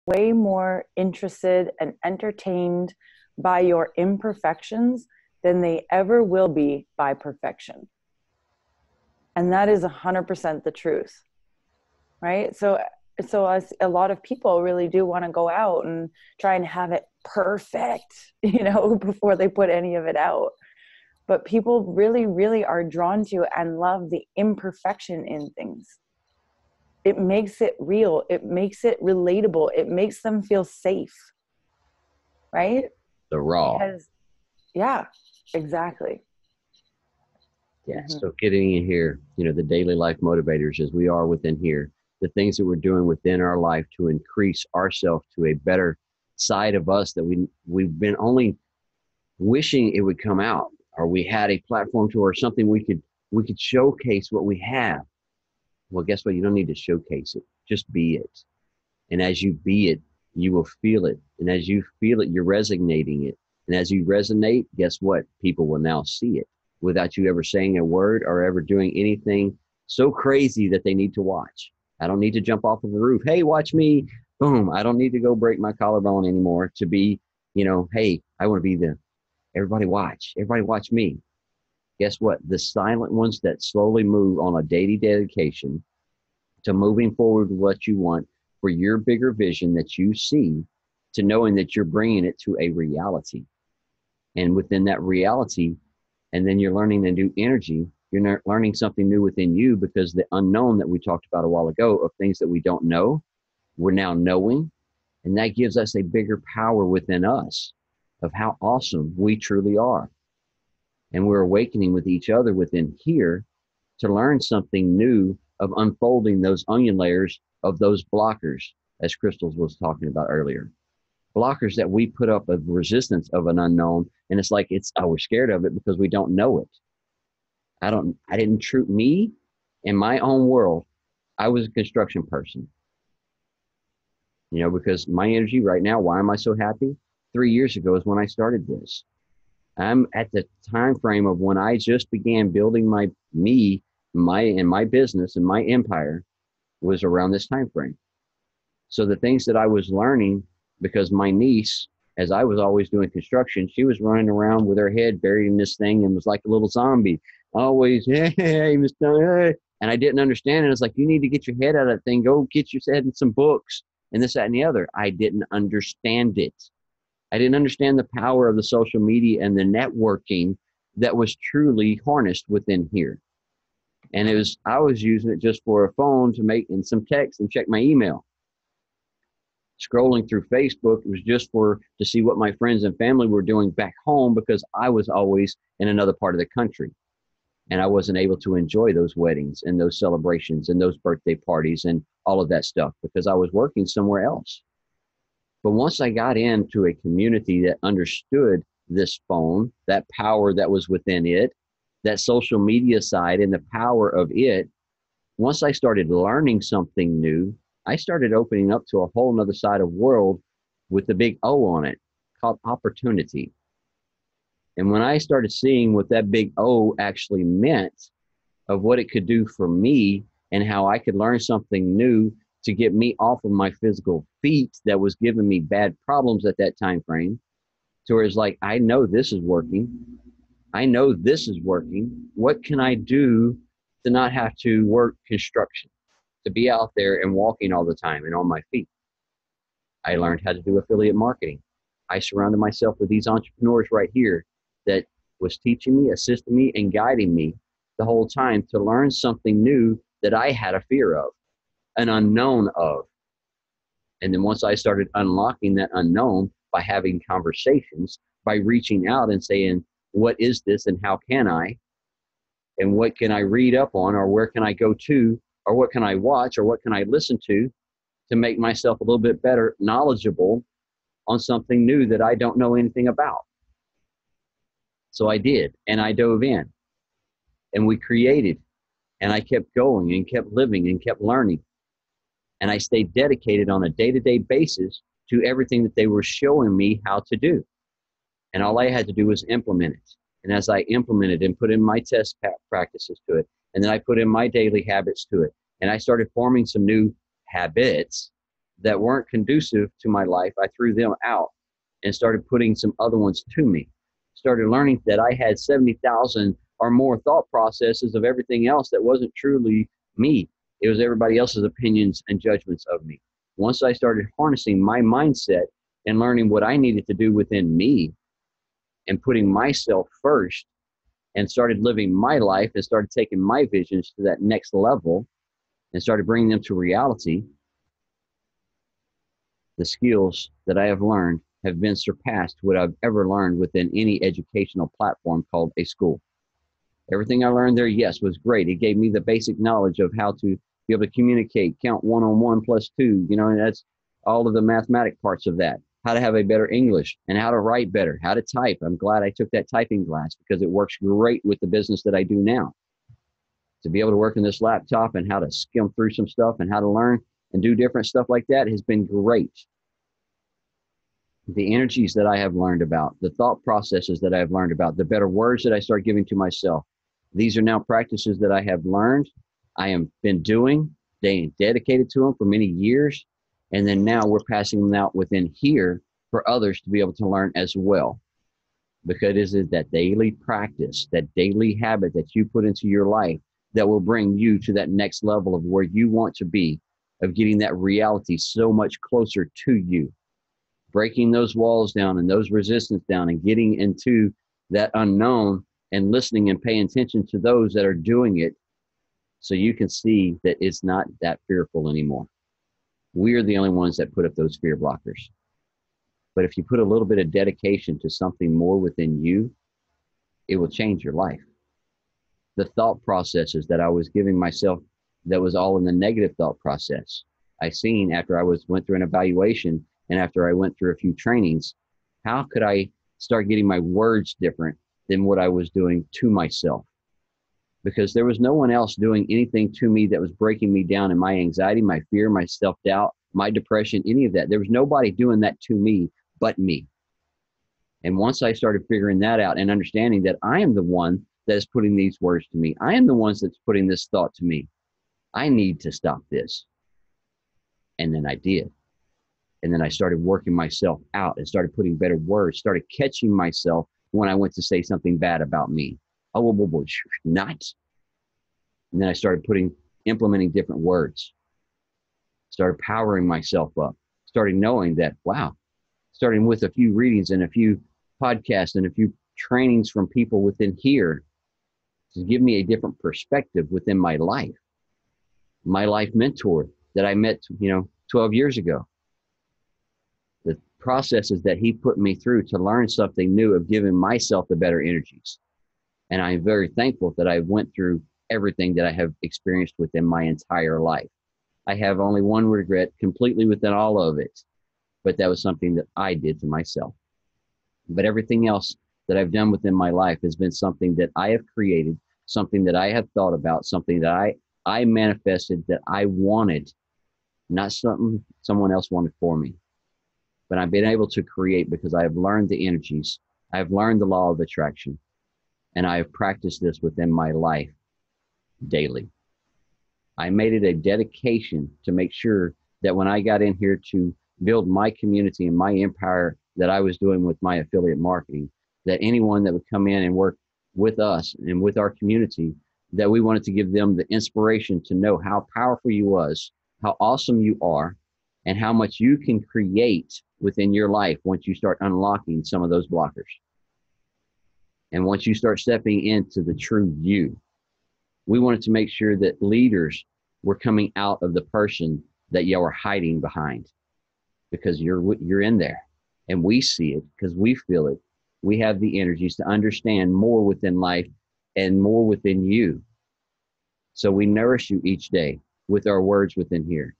way more interested and entertained by your imperfections than they ever will be by perfection. And that is 100% the truth, right? So as a lot of people really do want to go out and try and have it perfect, before they put any of it out. But people really, really are drawn to and love the imperfection in things. It makes it real. It makes it relatable. It makes them feel safe, right? The raw. Because, yeah, exactly. Yeah. So getting in here, the daily life motivators as we are within here, the things that we're doing within our life to increase ourselves to a better side of us that we've been only wishing it would come out, or we had a platform to, or something we could showcase what we have. Well, guess what? You don't need to showcase it. Just be it. And as you be it, you will feel it. And as you feel it, you're resonating it. And as you resonate, guess what? People will now see it without you ever saying a word or ever doing anything so crazy that they need to watch. I don't need to jump off of a roof. Hey, watch me. Boom. I don't need to go break my collarbone anymore to be, hey, I want to be everybody watch me. Guess what? The silent ones that slowly move on a daily dedication to moving forward with what you want for your bigger vision that you see, to knowing that you're bringing it to a reality. And within that reality, and then you're learning a new energy, you're learning something new within you, because the unknown that we talked about a while ago of things that we don't know, we're now knowing. And that gives us a bigger power within us of how awesome we truly are. And we're awakening with each other within here to learn something new of unfolding those onion layers of those blockers, as Crystals was talking about earlier. Blockers that we put up of resistance of an unknown. And it's like, we're scared of it because we don't know it. I didn't treat me in my own world. I was a construction person, because my energy right now, why am I so happy? 3 years ago is when I started this. I'm at the time frame of when I just began building my business and my empire was around this time frame. So the things that I was learning, because my niece, as I was always doing construction, she was running around with her head buried in this thing and was like a little zombie. Always, hey, Mr. Hey. And I didn't understand it. It's like, you need to get your head out of that thing. Go get your head in some books and this, that, and the other. I didn't understand it. I didn't understand the power of the social media and the networking that was truly harnessed within here. And I was using it just for a phone to make in some text and check my email. Scrolling through Facebook, it was just to see what my friends and family were doing back home, because I was always in another part of the country. And I wasn't able to enjoy those weddings and those celebrations and those birthday parties and all of that stuff because I was working somewhere else. But once I got into a community that understood this phone, that power that was within it, that social media side and the power of it, once I started learning something new, I started opening up to a whole nother side of world with the big O on it called opportunity. And when I started seeing what that big O actually meant of what it could do for me and how I could learn something new to get me off of my physical feet that was giving me bad problems at that time frame, to where it's like, I know this is working. I know this is working. What can I do to not have to work construction, to be out there and walking all the time and on my feet? I learned how to do affiliate marketing. I surrounded myself with these entrepreneurs right here that was teaching me, assisting me, and guiding me the whole time to learn something new that I had a fear of, an unknown of. And then once I started unlocking that unknown by having conversations, by reaching out and saying, what is this and how can I? And what can I read up on, or where can I go to, or what can I watch, or what can I listen to make myself a little bit better knowledgeable on something new that I don't know anything about. So I did, and I dove in, and we created, and I kept going and kept living and kept learning. And I stayed dedicated on a day-to-day basis to everything that they were showing me how to do. And all I had to do was implement it. And as I implemented and put in my test practices to it, and then I put in my daily habits to it, and I started forming some new habits that weren't conducive to my life, I threw them out and started putting some other ones to me. Started learning that I had 70,000 or more thought processes of everything else that wasn't truly me. It was everybody else's opinions and judgments of me. Once I started harnessing my mindset and learning what I needed to do within me and putting myself first and started living my life and started taking my visions to that next level and started bringing them to reality, the skills that I have learned have been surpassed what I've ever learned within any educational platform called a school. Everything I learned there, yes, was great. It gave me the basic knowledge of how to be able to communicate, count 1 on 1 plus 2, and that's all of the mathematic parts of that. How to have a better English and how to write better, how to type. I'm glad I took that typing class because it works great with the business that I do now. To be able to work in this laptop and how to skim through some stuff and how to learn and do different stuff like that has been great. The energies that I have learned about, the thought processes that I've learned about, the better words that I start giving to myself. These are now practices that I have learned. I have been doing, staying dedicated to them for many years. And then now we're passing them out within here for others to be able to learn as well. Because it is that daily practice, that daily habit that you put into your life that will bring you to that next level of where you want to be, of getting that reality so much closer to you. Breaking those walls down and those resistance down and getting into that unknown and listening and paying attention to those that are doing it so you can see that it's not that fearful anymore. We are the only ones that put up those fear blockers. But if you put a little bit of dedication to something more within you, it will change your life. The thought processes that I was giving myself that was all in the negative thought process, I seen after I went through an evaluation and after I went through a few trainings, how could I start getting my words different than what I was doing to myself? Because there was no one else doing anything to me that was breaking me down in my anxiety, my fear, my self-doubt, my depression, any of that. There was nobody doing that to me but me. And once I started figuring that out and understanding that I am the one that is putting these words to me, I am the one that's putting this thought to me, I need to stop this. And then I did. And then I started working myself out and started putting better words, started catching myself when I went to say something bad about me. Oh, well, not. And then I started implementing different words, started powering myself up, started knowing that, wow, starting with a few readings and a few podcasts and a few trainings from people within here to give me a different perspective within my life. My life mentor that I met, 12 years ago. The processes that he put me through to learn something new of giving myself the better energies. And I'm very thankful that I went through everything that I have experienced within my entire life. I have only one regret completely within all of it, but that was something that I did to myself. But everything else that I've done within my life has been something that I have created, something that I have thought about, something that I manifested that I wanted, not something someone else wanted for me. But I've been able to create because I have learned the energies. I've learned the law of attraction. And I have practiced this within my life daily. I made it a dedication to make sure that when I got in here to build my community and my empire that I was doing with my affiliate marketing, that anyone that would come in and work with us and with our community, that we wanted to give them the inspiration to know how powerful you was, how awesome you are, and how much you can create within your life once you start unlocking some of those blockers. And once you start stepping into the true you, we wanted to make sure that leaders were coming out of the person that you are hiding behind, because you're in there and we see it because we feel it. We have the energies to understand more within life and more within you. So we nourish you each day with our words within here.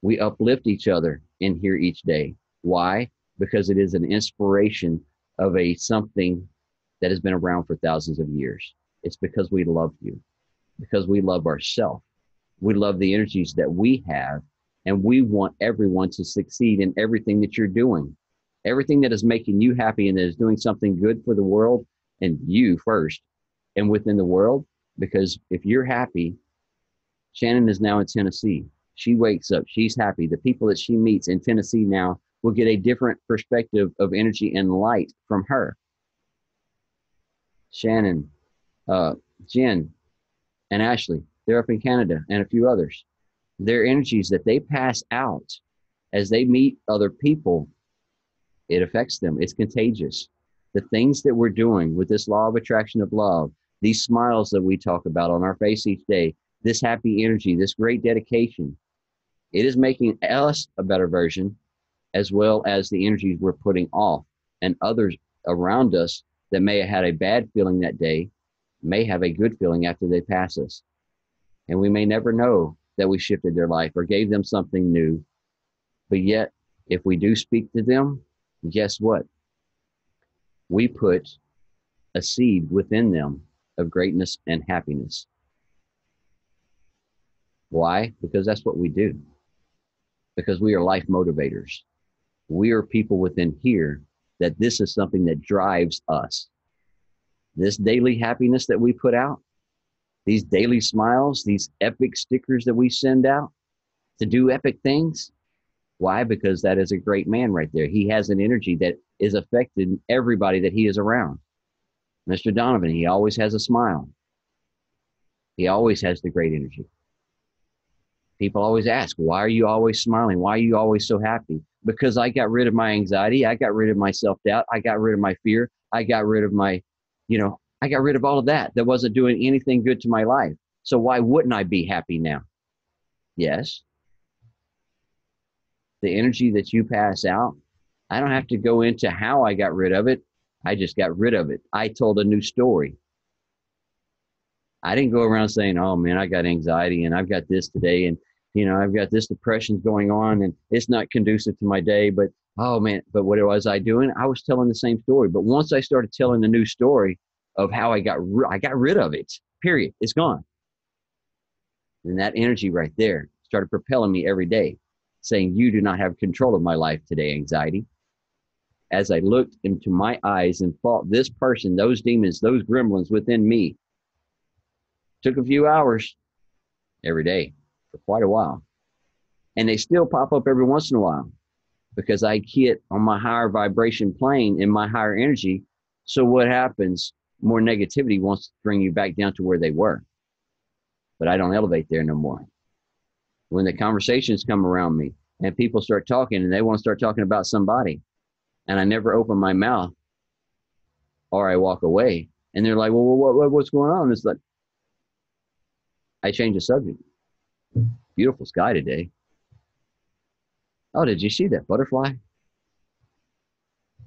We uplift each other in here each day. Why? Because it is an inspiration of something that has been around for thousands of years. It's because we love you, because we love ourselves. We love the energies that we have, and we want everyone to succeed in everything that you're doing. Everything that is making you happy and that is doing something good for the world and you first and within the world. Because if you're happy, Shannon is now in Tennessee. She wakes up, she's happy. The people that she meets in Tennessee now will get a different perspective of energy and light from her. Shannon, Jen, and Ashley, they're up in Canada, and a few others. Their energies that they pass out as they meet other people, it affects them. It's contagious. The things that we're doing with this law of attraction of love, these smiles that we talk about on our face each day, this happy energy, this great dedication, it is making us a better version, as well as the energies we're putting off. And others around us that may have had a bad feeling that day may have a good feeling after they pass us. And we may never know that we shifted their life or gave them something new. But yet, if we do speak to them, guess what? We put a seed within them of greatness and happiness. Why? Because that's what we do. Because we are life motivators. We are people within here that this is something that drives us. This daily happiness that we put out, these daily smiles, these epic stickers that we send out to do epic things. Why? Because that is a great man right there. He has an energy that is affecting everybody that he is around. Mr. Donovan, he always has a smile. He always has the great energy. People always ask, why are you always smiling? Why are you always so happy? Because I got rid of my anxiety. I got rid of my self-doubt. I got rid of my fear. I got rid of my, I got rid of all of that wasn't doing anything good to my life. So why wouldn't I be happy now? Yes. The energy that you pass out, I don't have to go into how I got rid of it. I just got rid of it. I told a new story. I didn't go around saying, oh man, I got anxiety and I've got this today. And, I've got this depression going on and it's not conducive to my day, but oh man, but what was I doing? I was telling the same story. But once I started telling the new story of how I got rid of it, period, it's gone. And that energy right there started propelling me every day, saying, you do not have control of my life today, anxiety. As I looked into my eyes and fought this person, those demons, those gremlins within me, took a few hours every day for quite a while. And they still pop up every once in a while because I get on my higher vibration plane in my higher energy. So what happens? More negativity wants to bring you back down to where they were. But I don't elevate there no more. When the conversations come around me and people start talking and they want to start talking about somebody and I never open my mouth or I walk away and they're like, well, what's going on? It's like, I change the subject. Beautiful sky today. Oh, did you see that butterfly?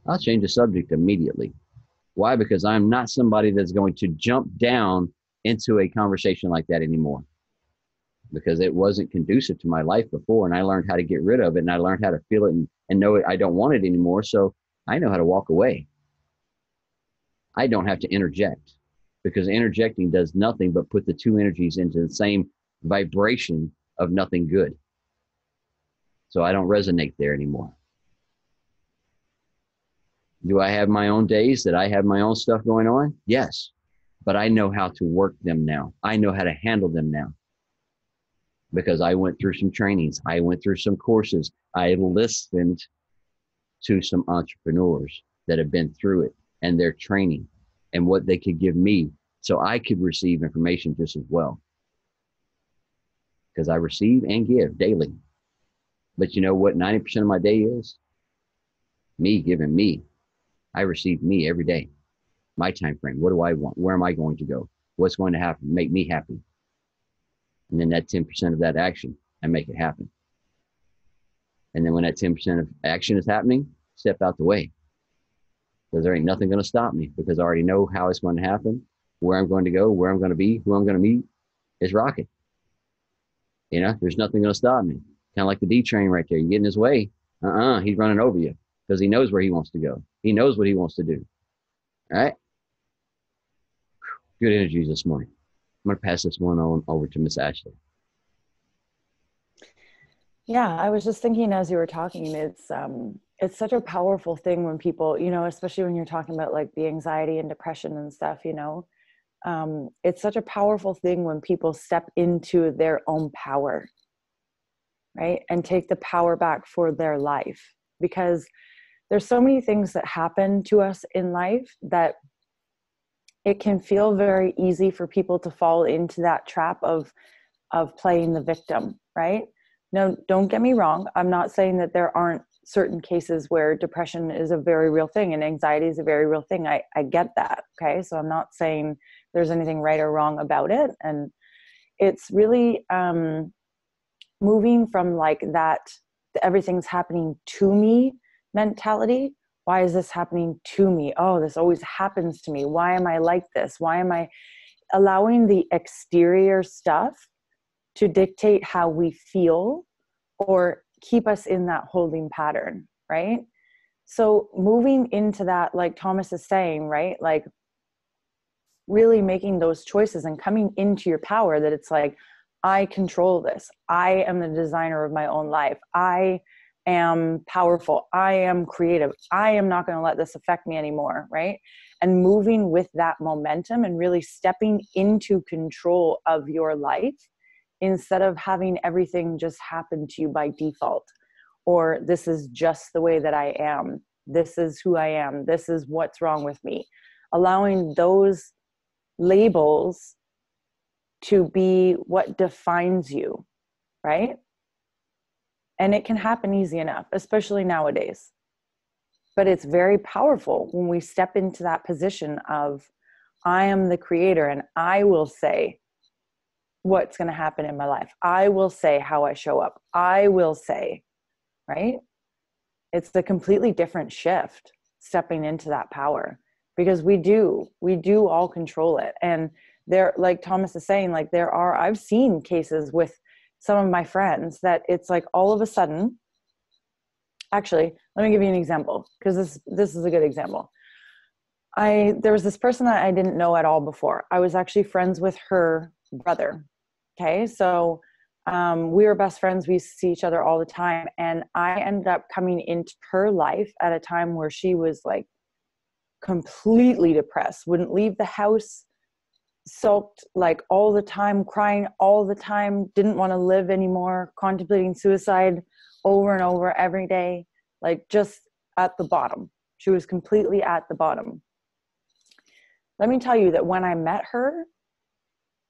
I'll change the subject immediately. Why? Because I'm not somebody that's going to jump down into a conversation like that anymore. Because it wasn't conducive to my life before. And I learned how to get rid of it. And I learned how to feel it and know it. I don't want it anymore. So I know how to walk away. I don't have to interject because interjecting does nothing but put the two energies into the same vibration of nothing good. So I don't resonate there anymore. Do I have my own days that I have my own stuff going on? Yes. But I know how to work them now. I know how to handle them now. Because I went through some trainings. I went through some courses. I listened to some entrepreneurs that have been through it and their training and what they could give me so I could receive information just as well. Because I receive and give daily. But you know what 90% of my day is? Me giving me. I receive me every day. My time frame. What do I want? Where am I going to go? What's going to happen? Make me happy. And then that 10% of that action, I make it happen. And then when that 10% of action is happening, step out the way. Because there ain't nothing going to stop me because I already know how it's going to happen, where I'm going to go, where I'm going to be, who I'm going to meet. It's rocket. There's nothing going to stop me. Kind of like the D train right there. You get in his way. He's running over you because he knows where he wants to go. He knows what he wants to do. All right. Good energies this morning. I'm going to pass this one on over to Miss Ashley. Yeah, I was just thinking as you were talking, it's such a powerful thing when people, especially when you're talking about like the anxiety and depression and stuff, it's such a powerful thing when people step into their own power. right? And take the power back for their life. Because there's so many things that happen to us in life that it can feel very easy for people to fall into that trap of playing the victim, right? No, don't get me wrong. I'm not saying that there aren't certain cases where depression is a very real thing and anxiety is a very real thing. I get that. Okay. So I'm not saying there's anything right or wrong about it. And it's really moving from like that, everything's happening to me mentality. Why is this happening to me? Oh, this always happens to me. Why am I like this? Why am I allowing the exterior stuff to dictate how we feel or keep us in that holding pattern, right? So moving into that, like Thomas is saying, right? Like really making those choices and coming into your power, that it's like, I control this. I am the designer of my own life. I am powerful. I am creative. I am not going to let this affect me anymore, right? And moving with that momentum and really stepping into control of your life instead of having everything just happen to you by default, or this is just the way that I am. This is who I am. This is what's wrong with me. Allowing those labels to be what defines you, right? And it can happen easy enough, especially nowadays. But it's very powerful when we step into that position of, I am the creator and I will say what's going to happen in my life. I will say how I show up. I will say, right? It's a completely different shift stepping into that power, because we do all control it. And there, like Thomas is saying, like I've seen cases with some of my friends that it's like all of a sudden, actually, let me give you an example, because this is a good example. There was this person that I didn't know at all before. I was actually friends with her brother. Okay. So we were best friends. We used to see each other all the time. And I ended up coming into her life at a time where she was like completely depressed, wouldn't leave the house, sulked like all the time, crying all the time, didn't want to live anymore, contemplating suicide over and over every day, like just at the bottom. She was completely at the bottom. Let me tell you that when I met her,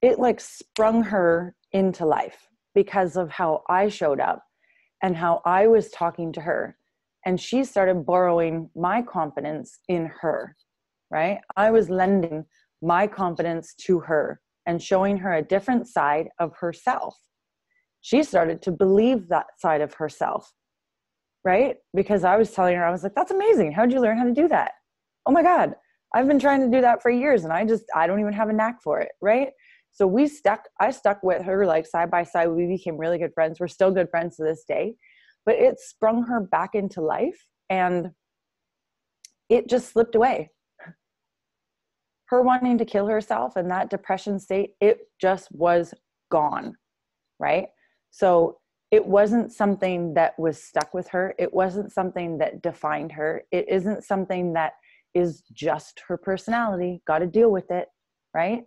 it like sprung her into life because of how I showed up and how I was talking to her. And she started borrowing my confidence in her, right? I was lending my confidence to her and showing her a different side of herself. She started to believe that side of herself, right? Because I was telling her, I was like, that's amazing. How'd you learn how to do that? Oh my God, I've been trying to do that for years and I don't even have a knack for it, right? So I stuck with her like side by side. We became really good friends. We're still good friends to this day, but it sprung her back into life and it just slipped away. Her wanting to kill herself and that depression state, it just was gone, right? So it wasn't something that was stuck with her. It wasn't something that defined her. It isn't something that is just her personality. Got to deal with it, right?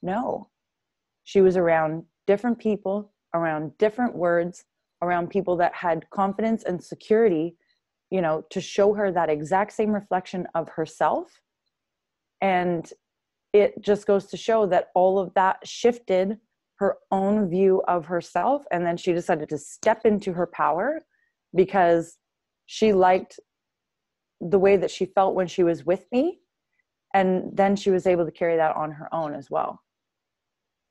No. She was around different people, around different words, around people that had confidence and security, to show her that exact same reflection of herself. And it just goes to show that all of that shifted her own view of herself. And then she decided to step into her power because she liked the way that she felt when she was with me. And then she was able to carry that on her own as well.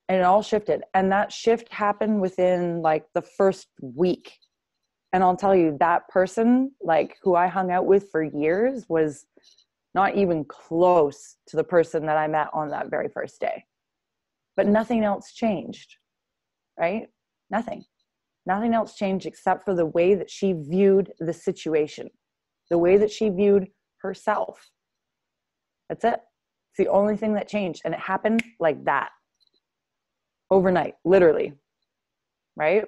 And it all shifted. And that shift happened within like the first week. And I'll tell you, that person, like who I hung out with for years, was not even close to the person that I met on that very first day. But nothing else changed, right? Nothing else changed except for the way that she viewed the situation, the way that she viewed herself. That's it. It's the only thing that changed. And it happened like that. Overnight, literally, right?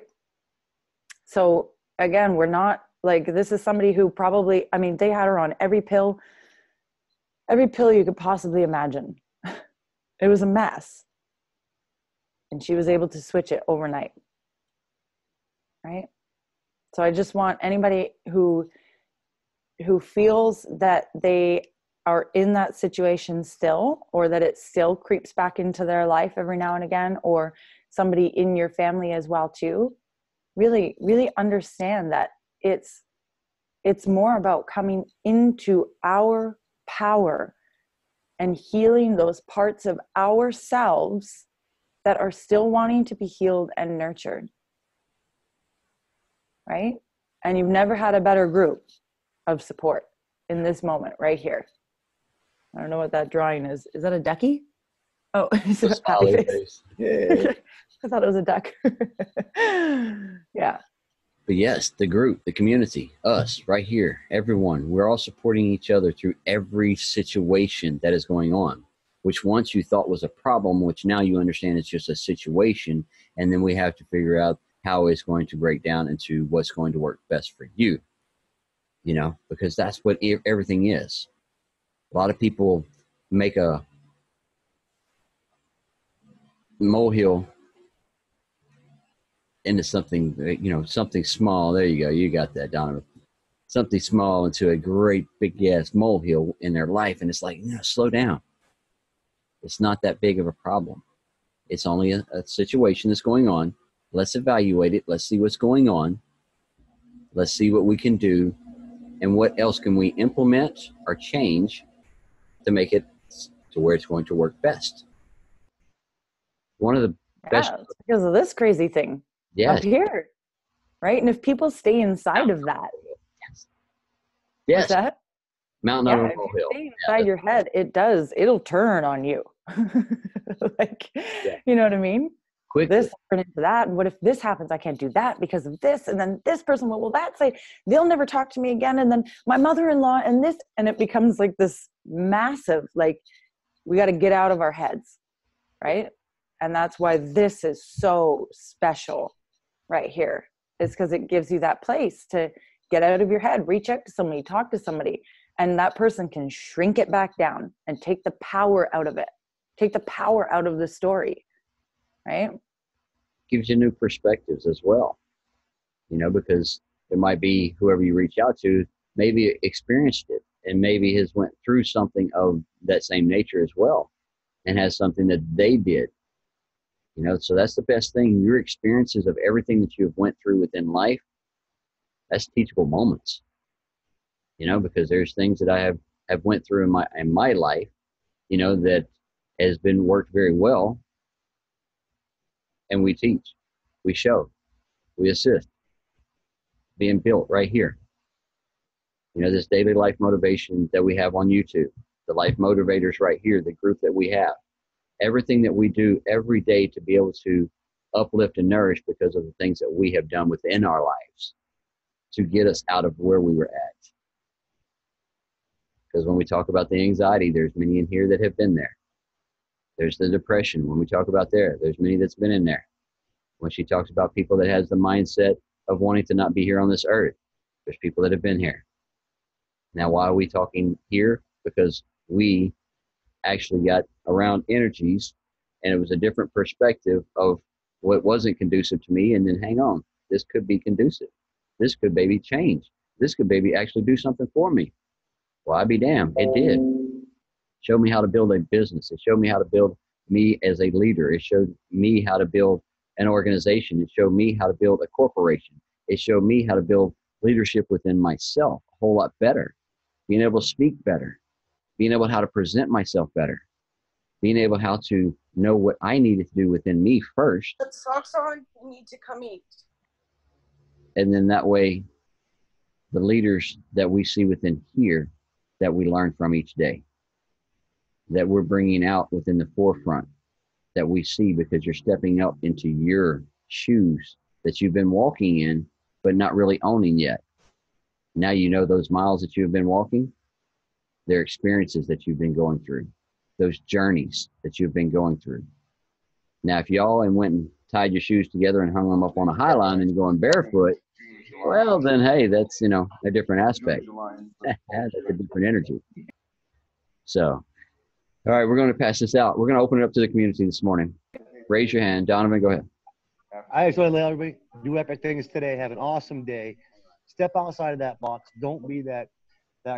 So again, we're not like, this is somebody who probably, they had her on every pill you could possibly imagine. It was a mess. And she was able to switch it overnight, right? So I just want anybody who feels that they are in that situation still, or that it still creeps back into their life every now and again, or somebody in your family as well too, really, really understand that it's more about coming into our power and healing those parts of ourselves that are still wanting to be healed and nurtured. Right? And you've never had a better group of support in this moment right here. I don't know what that drawing is. Is that a ducky? Oh, it's a happy face. Yeah. I thought it was a duck. Yeah. But yes, the group, the community, us right here, everyone, we're all supporting each other through every situation that is going on, which once you thought was a problem, which now you understand it's just a situation. And then we have to figure out how it's going to break down into what's going to work best for you, you know, because that's what everything is. A lot of people make a molehill into something, you know, something small. There you go. You got that, Donovan. Something small into a great big ass molehill in their life. And it's like, no, slow down. It's not that big of a problem. It's only a situation that's going on. Let's evaluate it. Let's see what's going on. Let's see what we can do. And what else can we implement or change to make it to where it's going to work best. One of the best. It's because of this crazy thing up here. Right? And if people stay inside of that. Yes. What's that? Mountain over molehill. If you stay inside your head, it'll turn on you. Like, you know what I mean? Quickly. This turn into that. And what if this happens? I can't do that because of this. And then this person, what will that say? They'll never talk to me again. And then my mother-in-law and this, and it becomes like this massive, like, we got to get out of our heads. Right. And that's why this is so special right here. It's because it gives you that place to get out of your head, reach out to somebody, talk to somebody, and that person can shrink it back down and take the power out of it, take the power out of the story, right? Gives you new perspectives as well, you know, because there might be whoever you reach out to maybe experienced it and maybe has went through something of that same nature as well and has something that they did, you know. So that's the best thing. Your experiences of everything that you have went through within life, that's teachable moments, you know, because there's things that I have went through in my life, you know, that has been worked very well. And we teach, we show, we assist, being built right here. You know, this daily life motivation that we have on YouTube, the life motivators right here, the group that we have, everything that we do every day to be able to uplift and nourish because of the things that we have done within our lives to get us out of where we were at. Because when we talk about the anxiety, there's many in here that have been there. There's the depression. When we talk about there's many that's been in there. When she talks about people that has the mindset of wanting to not be here on this earth, there's people that have been here. Now, why are we talking here? Because we actually got around energies and it was a different perspective of what wasn't conducive to me. And then hang on, this could be conducive. This could maybe change. This could maybe actually do something for me. Well, I'd be damned. It did. Showed me how to build a business. It showed me how to build me as a leader. It showed me how to build an organization. It showed me how to build a corporation. It showed me how to build leadership within myself a whole lot better. Being able to speak better. Being able how to present myself better. Being able how to know what I needed to do within me first. Put socks on, you need to come eat. And then that way, the leaders that we see within here, that we learn from each day, that we're bringing out within the forefront, that we see because you're stepping up into your shoes that you've been walking in, but not really owning yet. Now you know those miles that you've been walking, they're experiences that you've been going through, those journeys that you've been going through. Now, if y'all went and tied your shoes together and hung them up on a high line and you're going barefoot, well, then, hey, that's, you know, a different aspect. That's a different energy. So, all right, we're going to pass this out. We're going to open it up to the community this morning. Raise your hand. Donovan, go ahead. I just want to let everybody do epic things today. Have an awesome day. Step outside of that box. Don't be that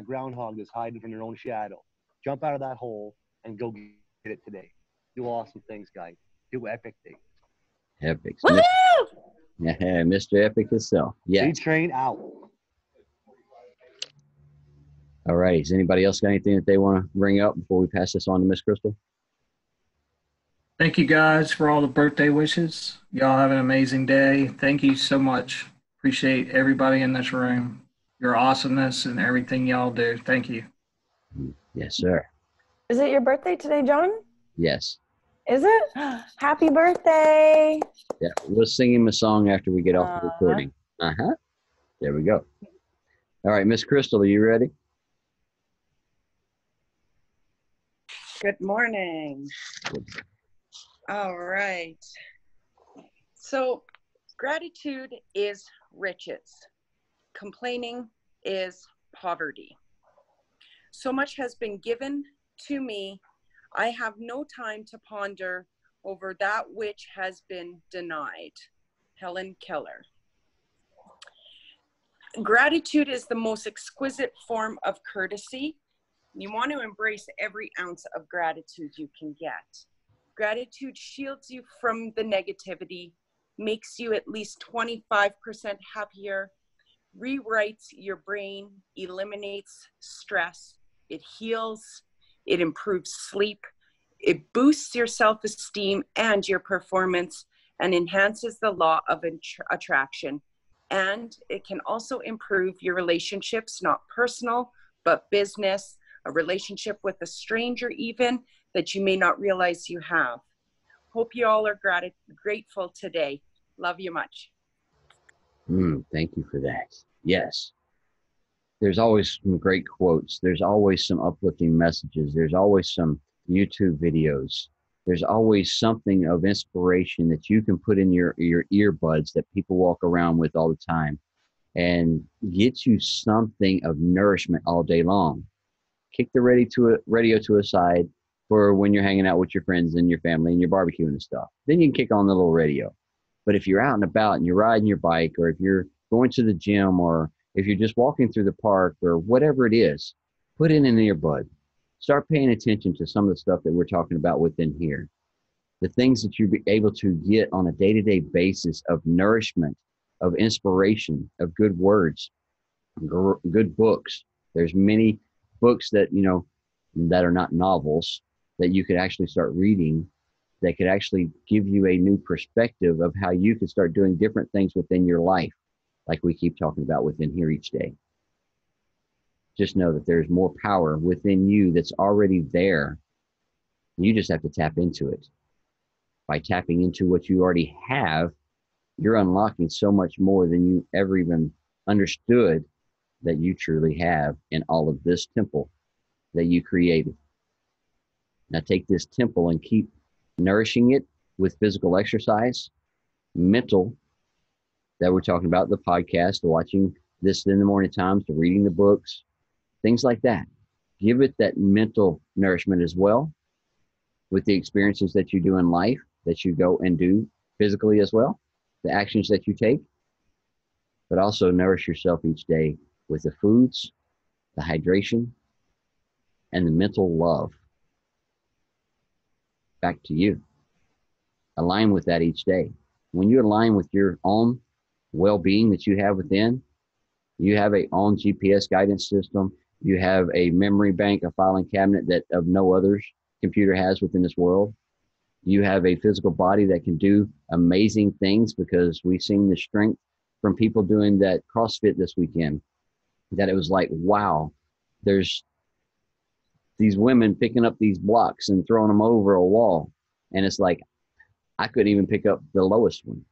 groundhog that's hiding from your own shadow. Jump out of that hole and go get it today. Do awesome things, guys. Do epic things. Epics. Woo! Yeah, Mr. Epic himself. Yes. C-Train out. All right. Does anybody else got anything that they want to bring up before we pass this on to Miss Crystal? Thank you guys for all the birthday wishes. Y'all have an amazing day. Thank you so much. Appreciate everybody in this room, your awesomeness and everything y'all do. Thank you. Yes, sir. Is it your birthday today, John? Yes. Is it? Happy birthday. Yeah. We'll sing him a song after we get off the recording. Uh-huh. There we go. All right, Miss Crystal, are you ready? Good morning. All right. So, gratitude is riches. Complaining is poverty. So much has been given to me. I have no time to ponder over that which has been denied. Helen Keller. Gratitude is the most exquisite form of courtesy. You want to embrace every ounce of gratitude you can get. Gratitude shields you from the negativity, makes you at least 25% happier, rewrites your brain, eliminates stress, it heals, it improves sleep, it boosts your self-esteem and your performance, and enhances the law of attraction. And it can also improve your relationships, not personal, but business, a relationship with a stranger even that you may not realize you have. Hope you all are grateful today. Love you much. Thank you for that. Yes. There's always some great quotes. There's always some uplifting messages. There's always some YouTube videos. There's always something of inspiration that you can put in your earbuds that people walk around with all the time and get you something of nourishment all day long. Kick the radio to a side for when you're hanging out with your friends and your family and you're barbecuing and stuff. Then you can kick on the little radio. But if you're out and about and you're riding your bike, or if you're going to the gym, or if you're just walking through the park, or whatever it is, put in an earbud. Start paying attention to some of the stuff that we're talking about within here. The things that you'll be able to get on a day-to-day basis of nourishment, of inspiration, of good words, good books. There's many books that, that are not novels that you could actually start reading that could actually give you a new perspective of how you can start doing different things within your life, like we keep talking about within here each day. Just know that there's more power within you that's already there. You just have to tap into it. By tapping into what you already have, you're unlocking so much more than you ever even understood that you truly have in all of this temple that you created. Now take this temple and keep nourishing it with physical exercise, mental, that we're talking about, the podcast, the watching this in the morning times, the reading the books, things like that. Give it that mental nourishment as well with the experiences that you do in life, that you go and do physically as well, the actions that you take, but also nourish yourself each day with the foods, the hydration, and the mental love. Back to you. Align with that each day. When you align with your own well-being that you have within, you have a own GPS guidance system, you have a memory bank, a filing cabinet that of no other's computer has within this world. You have a physical body that can do amazing things, because we've seen the strength from people doing that CrossFit this weekend, that it was like, wow, there's these women picking up these blocks and throwing them over a wall. And it's like, I couldn't even pick up the lowest one.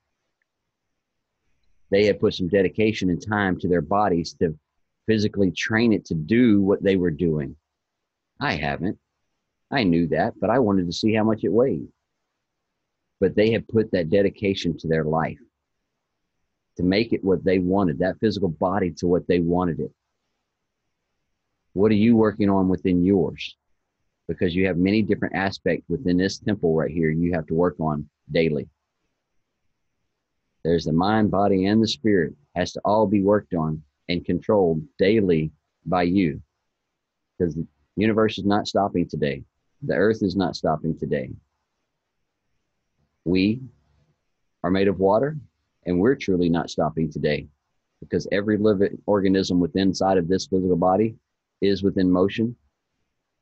They had put some dedication and time to their bodies to physically train it to do what they were doing. I haven't. I knew that, but I wanted to see how much it weighed. But they had put that dedication to their life to make it what they wanted, that physical body to what they wanted it. What are you working on within yours? Because you have many different aspects within this temple right here you have to work on daily. There's the mind, body, and the spirit has to all be worked on and controlled daily by you, because the universe is not stopping today. The earth is not stopping today. We are made of water, and we're truly not stopping today, because every living organism within inside of this physical body is within motion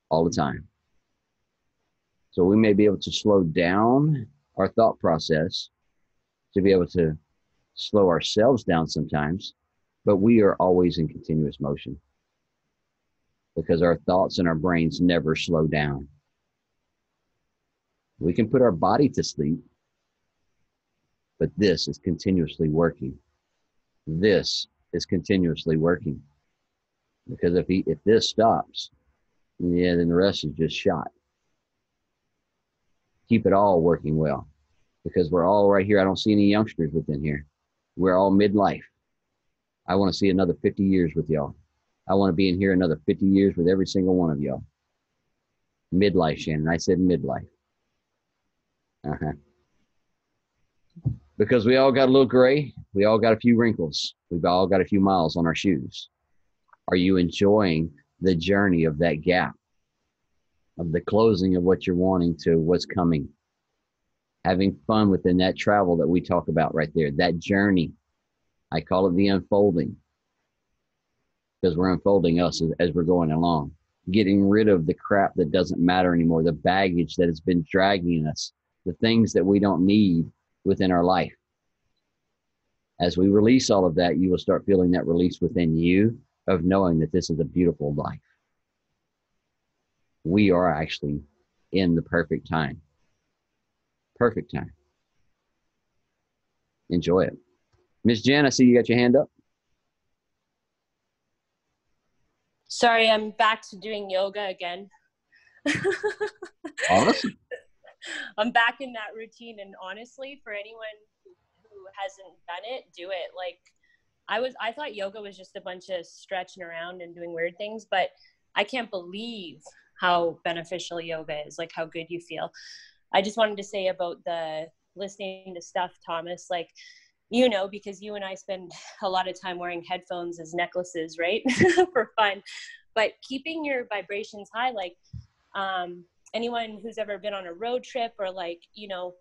all the time. So we may be able to slow down our thought process to be able to slow ourselves down sometimes, but we are always in continuous motion because our thoughts and our brains never slow down. We can put our body to sleep, but this is continuously working. This is continuously working. Because if this stops, yeah, then the rest is just shot. Keep it all working well, because we're all right here. I don't see any youngsters within here. We're all midlife. I want to see another 50 years with y'all. I want to be in here another 50 years with every single one of y'all. Midlife, Shannon. I said midlife. Because we all got a little gray. We all got a few wrinkles. We've all got a few miles on our shoes. Are you enjoying the journey of that gap, of the closing of what you're wanting to what's coming? Having fun within that travel that we talk about right there, that journey. I call it the unfolding, because we're unfolding us as we're going along, getting rid of the crap that doesn't matter anymore, the baggage that has been dragging us, the things that we don't need within our life. As we release all of that, you will start feeling that release within you of knowing that this is a beautiful life. We are actually in the perfect time. Perfect time. Enjoy it. Miss Jen, I see you got your hand up. Sorry, I'm back to doing yoga again. Awesome. I'm back in that routine, and honestly, for anyone who hasn't done it, do it. Like I thought yoga was just a bunch of stretching around and doing weird things, but I can't believe how beneficial yoga is, like how good you feel. I just wanted to say about the listening to stuff, Thomas, like, you know, because you and I spend a lot of time wearing headphones as necklaces, right? For fun. But keeping your vibrations high, like anyone who's ever been on a road trip or like, you know,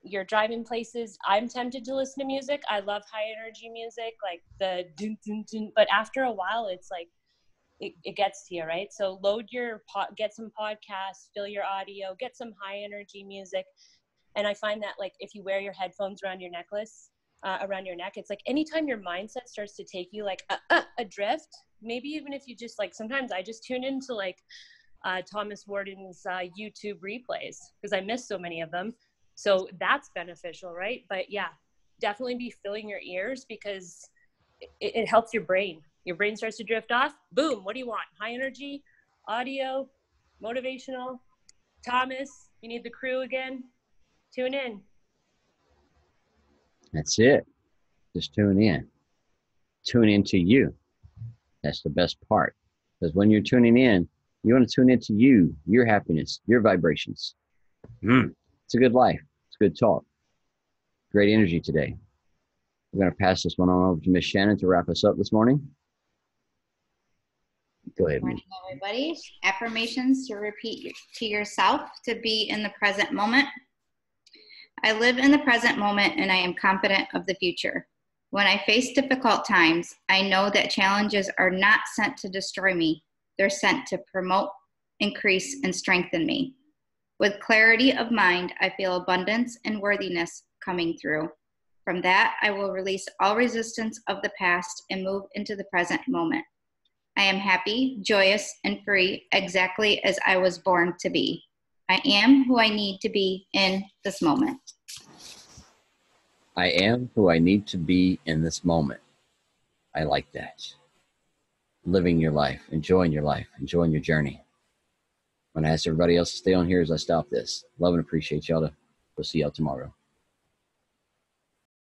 you're driving places, I'm tempted to listen to music. I love high energy music, like the dun, dun, dun. But after a while, it's like, it gets to you, right? So get some podcasts, fill your audio, get some high energy music. And I find that like, if you wear your headphones around your necklace, around your neck, it's like anytime your mindset starts to take you like adrift, maybe even if you just like, sometimes I just tune into like Thomas Warden's YouTube replays because I miss so many of them. So that's beneficial, right? But yeah, definitely be filling your ears because it helps your brain. Your brain starts to drift off. Boom, what do you want? High energy, audio, motivational. Thomas, you need the crew again? Tune in. That's it. Just tune in. Tune into you. That's the best part. Because when you're tuning in, you want to tune into you, your happiness, your vibrations. It's a good life. It's a good talk. Great energy today. We're going to pass this one on over to Miss Shannon to wrap us up this morning. Go ahead. Good morning, everybody. Affirmations to repeat to yourself to be in the present moment. I live in the present moment and I am confident of the future. When I face difficult times, I know that challenges are not sent to destroy me. They're sent to promote, increase, and strengthen me. With clarity of mind, I feel abundance and worthiness coming through. From that, I will release all resistance of the past and move into the present moment. I am happy, joyous, and free exactly as I was born to be. I am who I need to be in this moment. I am who I need to be in this moment. I like that. Living your life, enjoying your journey. I'm going to ask everybody else to stay on here as I stop this. Love and appreciate y'all. We'll see y'all tomorrow.